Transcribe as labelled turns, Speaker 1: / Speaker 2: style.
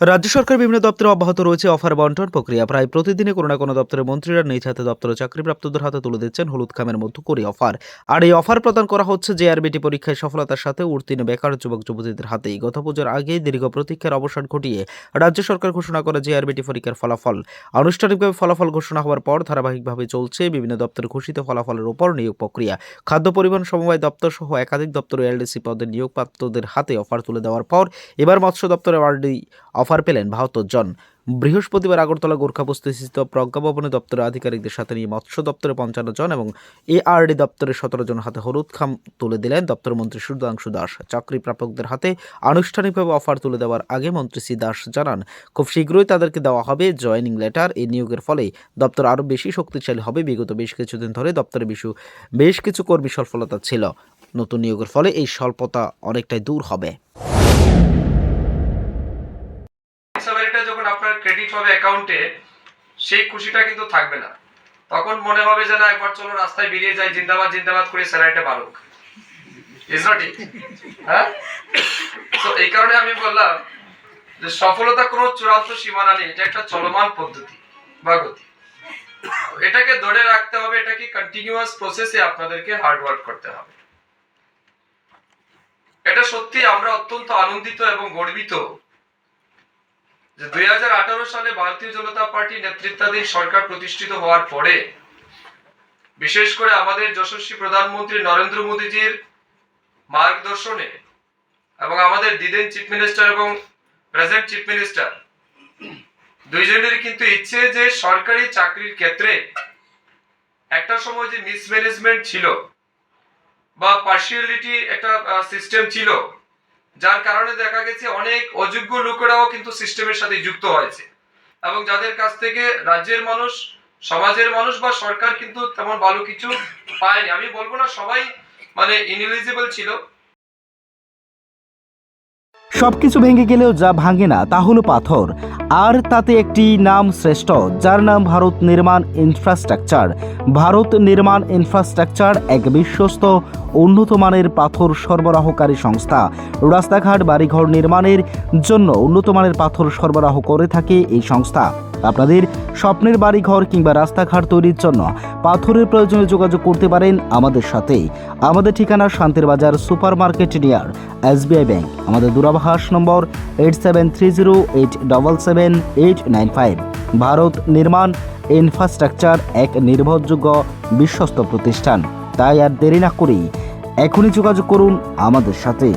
Speaker 1: রাজ্য সরকার বিভিন্ন দপ্তরে অব্যাহত রয়েছে অফার বন্টন প্রক্রিয়া। প্রায় প্রতিদিনই কোনো না কোনো দপ্তরের মন্ত্রীরা নিজ হাতে দপ্তরে চাকরিপ্রাপ্তদের হাতে তুলে দিচ্ছেন হলুদ খামের মধ্যকরি অফার। আর এই অফার প্রদান করা হচ্ছে জেআরবিটি পরীক্ষায় সফলতার সাথে উত্তীর্ণ বেকার যুবক যুবতীদের হাতেই। গত পুজোর আগেই দীর্ঘ প্রতীক্ষার অবসান ঘটিয়ে রাজ্য সরকার ঘোষণা করে জেআরবিটি পরীক্ষার ফলাফল। আনুষ্ঠানিকভাবে ফলাফল ঘোষণা হওয়ার পর ধারাবাহিকভাবে চলছে বিভিন্ন দপ্তরে ঘোষিত ফলাফলের উপর নিয়োগ প্রক্রিয়া। খাদ্য পরিবহন সমবায় দপ্তর সহ একাধিক দপ্তরে এলডিসি পদে নিয়োগপ্রাপ্তদের হাতে অফার তুলে দেওয়ার পর এবার মৎস্য দপ্তরে আরডি অফার পেলেন ৭২ জন। বৃহস্পতিবার আগরতলা গোর্খাবস্তিস্থিত প্রজ্ঞা ভবনে দপ্তরের আধিকারিকদের সাথে নিয়ে মৎস্য দপ্তরে ৫৫ জন এবং এআরডি দপ্তরে ১৭ জন হাতে হলুদ খাম তুলে দিলেন দপ্তর মন্ত্রী সুধাংশু দাস। চাকরি প্রাপকদের হাতে আনুষ্ঠানিকভাবে অফার তুলে দেওয়ার আগে মন্ত্রী শ্রী দাস জানান, খুব শীঘ্রই তাদেরকে দেওয়া হবে জয়েনিং লেটার। এই নিয়োগের ফলে দপ্তর আরও বেশি শক্তিশালী হবে। বিগত বেশ কিছুদিন ধরে দপ্তরে বেশ কিছু কর্মী সফলতা ছিল। নতুন নিয়োগের ফলে এই স্বল্পতা অনেকটাই দূর হবে।
Speaker 2: স্যালারিটা যখন আপনার ক্রেডিট হবে অ্যাকাউন্টে, সেই খুশিটা কিন্তু থাকবে না। তখন মনে হবে যে না, একবার চলো রাস্তায় বেরিয়ে যাই, জিন্দাবাদ জিন্দাবাদ করে স্যালারিটা বাড়ুক। ইজ নট ইট? হ্যাঁ, তো এই কারণে আমি বললাম যে সফলতা কোনো চূড়ান্ত সীমানা নেই, এটা একটা চলমান পদ্ধতি বা গতি। এটাকে ধরে রাখতে হবে, এটাকে কন্টিনিউয়াস প্রসেসে আপনাদেরকে হার্ড ওয়ার্ক করতে হবে। এটা সত্যি আমরা অত্যন্ত আনন্দিত এবং গর্বিত যে ২০১৮ সালে ভারতীয় জনতা পার্টি নেতৃত্বাধীন সরকার প্রতিষ্ঠিত হওয়ার পরে, বিশেষ করে আমাদের যশস্বী প্রধানমন্ত্রী নরেন্দ্র মোদীজির মার্গদর্শনে এবং আমাদের দিদেন চিফ মিনিস্টার এবং প্রেজেন্ট চিফ মিনিস্টার দুইজনেরই কিন্তু ইচ্ছে যে সরকারি চাকরির ক্ষেত্রে একটা সময় যে মিসম্যানেজমেন্ট ছিল বা পার্সিয়ালিটি একটা সিস্টেম ছিল, যার কারণে দেখা গেছে অনেক অযোগ্য লোকেরাও কিন্তু সিস্টেমের সাথে যুক্ত হয়েছে এবং যাদের কাছ থেকে রাজ্যের মানুষ, সমাজের মানুষ বা সরকার কিন্তু তেমন ভালো কিছু পায়নি। আমি বলবো না সবাই ইনএলিজিবল ছিল।
Speaker 1: সবকিছু ভেঙে গেলেও যা ভাঙে না তা হলো পাথর, আর তাতে একটি নাম শ্রেষ্ঠ, যার নাম ভারত নির্মাণ ইনফ্রাস্ট্রাকচার। ভারত নির্মাণ ইনফ্রাস্ট্রাকচার এক বিশ্বস্ত উন্নত মানের পাথর সরবরাহকারী সংস্থা। রাস্তাঘাট, বাড়িঘর নির্মাণের জন্য উন্নত মানের পাথর সরবরাহ করে থাকে এই সংস্থা। আপনাদের স্বপ্নের বাড়িঘর কিংবা রাস্তাঘাট তৈরির জন্য পাথরের প্রয়োজনে যোগাযোগ করতে পারেন আমাদের সাথে। আমাদের ঠিকানা শান্তির বাজার super market near SBI bank. আমাদের দূরভাষ নম্বর 8730877895। ভারত নির্মাণ ইনফ্রাস্ট্রাকচার এক নির্ভরযোগ্য বিশ্বস্ত প্রতিষ্ঠান। তাই আর দেরি না করেই এখনই যোগাযোগ করুন আমাদের সাথে।